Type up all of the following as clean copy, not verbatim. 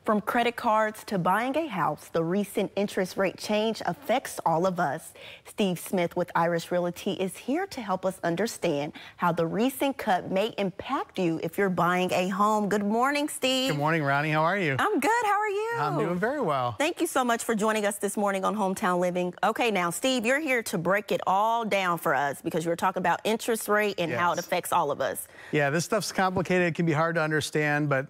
From credit cards to buying a house, the recent interest rate change affects all of us. Steve Smith with Irish Realty is here to help us understand how the recent cut may impact you if you're buying a home. Good morning, Steve. Good morning, Ronnie. How are you? I'm good. How are you? I'm doing very well. Thank you so much for joining us this morning on Hometown Living. Okay, now, Steve, you're here to break it all down for us because you're talking about interest rate and how it affects all of us. Yeah, this stuff's complicated. It can be hard to understand, but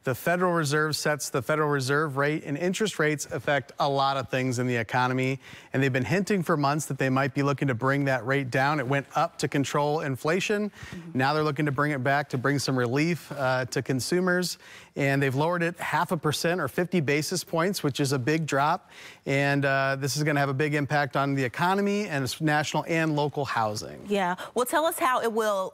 the Federal Reserve sets the Federal Reserve rate, and interest rates affect a lot of things in the economy. And they've been hinting for months that they might be looking to bring that rate down. It went up to control inflation. Now they're looking to bring it back to bring some relief to consumers. And they've lowered it 0.5% or 50 basis points, which is a big drop. And this is going to have a big impact on the economy and national and local housing. Yeah. Well, tell us how it will,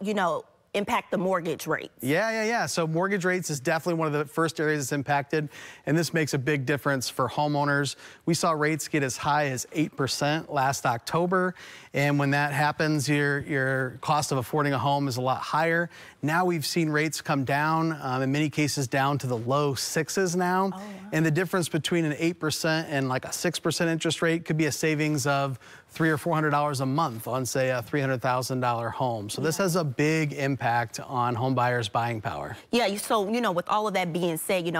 impact the mortgage rates. Yeah. So mortgage rates is definitely one of the first areas that's impacted, and this makes a big difference for homeowners. We saw rates get as high as 8% last October, and when that happens, your cost of affording a home is a lot higher. Now we've seen rates come down, in many cases down to the low 6s now. Oh, wow. And the difference between an 8% and like a 6% interest rate could be a savings of $300 or $400 a month on, say, a $300,000 home. So this has a big impact on home buyers' buying power. Yeah, so, with all of that being said,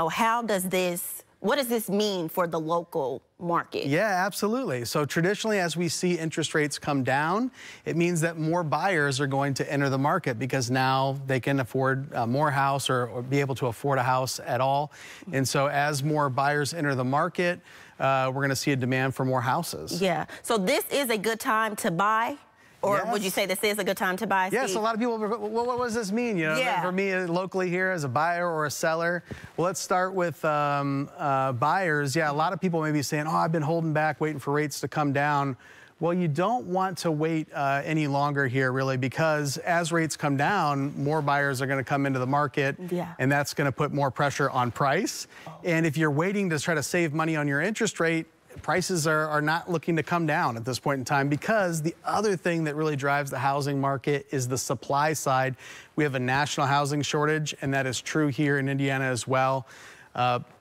what does this mean for the local market? Yeah, absolutely. So traditionally, as we see interest rates come down, it means that more buyers are going to enter the market because now they can afford more house or be able to afford a house at all. And so as more buyers enter the market, we're going to see a demand for more houses. Yeah. So this is a good time to buy? Or would you say this is a good time to buy, Steve? Yes, a lot of people, well, what does this mean? For me, locally here as a buyer or a seller, well, let's start with buyers. Yeah, a lot of people may be saying, oh, I've been holding back, waiting for rates to come down. Well, you don't want to wait any longer here, really, because as rates come down, more buyers are going to come into the market, and that's going to put more pressure on price. And if you're waiting to try to save money on your interest rate, prices are not looking to come down at this point in time, because the other thing that really drives the housing market is the supply side. We have a national housing shortage, and that is true here in Indiana as well.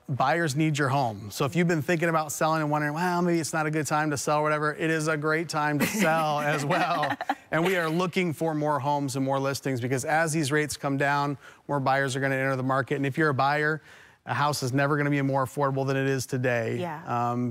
Buyers need your home. So if you've been thinking about selling and wondering, well, maybe it's not a good time to sell or whatever, it is a great time to sell as well. And we are looking for more homes and more listings, because as these rates come down, more buyers are going to enter the market. And if you're a buyer, a house is never going to be more affordable than it is today,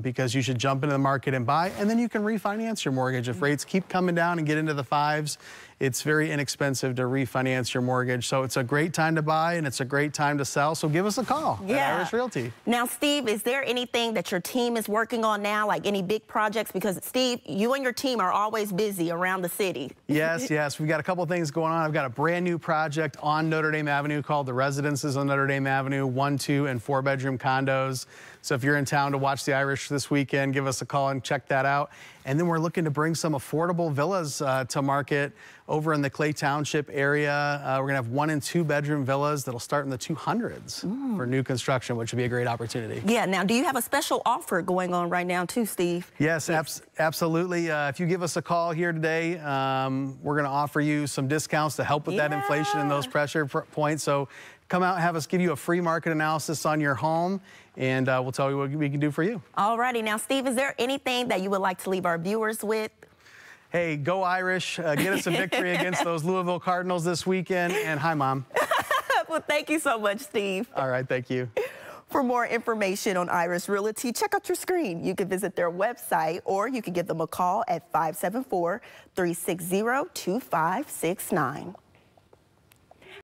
because you should jump into the market and buy, and then you can refinance your mortgage. If rates keep coming down and get into the 5s, it's very inexpensive to refinance your mortgage. So it's a great time to buy, and it's a great time to sell. So give us a call at Irish Realty. Now, Steve, is there anything that your team is working on now, like any big projects? Because, Steve, you and your team are always busy around the city. Yes. We've got a couple of things going on. I've got a brand new project on Notre Dame Avenue called the Residences on Notre Dame Avenue, 1, 2, and 4-bedroom condos. So if you're in town to watch the Irish this weekend, give us a call and check that out. And then we're looking to bring some affordable villas to market over in the Clay Township area. We're going to have 1- and 2-bedroom villas that'll start in the 200s for new construction, which would be a great opportunity. Yeah. Now, do you have a special offer going on right now too, Steve? Yes, absolutely. If you give us a call here today, we're going to offer you some discounts to help with that inflation and those pressure points. So come out and have us give you a free market analysis on your home, and we'll tell you what we can do for you. All righty. Now, Steve, is there anything that you would like to leave our viewers with? Hey, go Irish. Get us a victory against those Louisville Cardinals this weekend. And hi, Mom. Well, thank you so much, Steve. All right, thank you. For more information on Irish Realty, check out your screen. You can visit their website, or you can give them a call at 574-360-2569.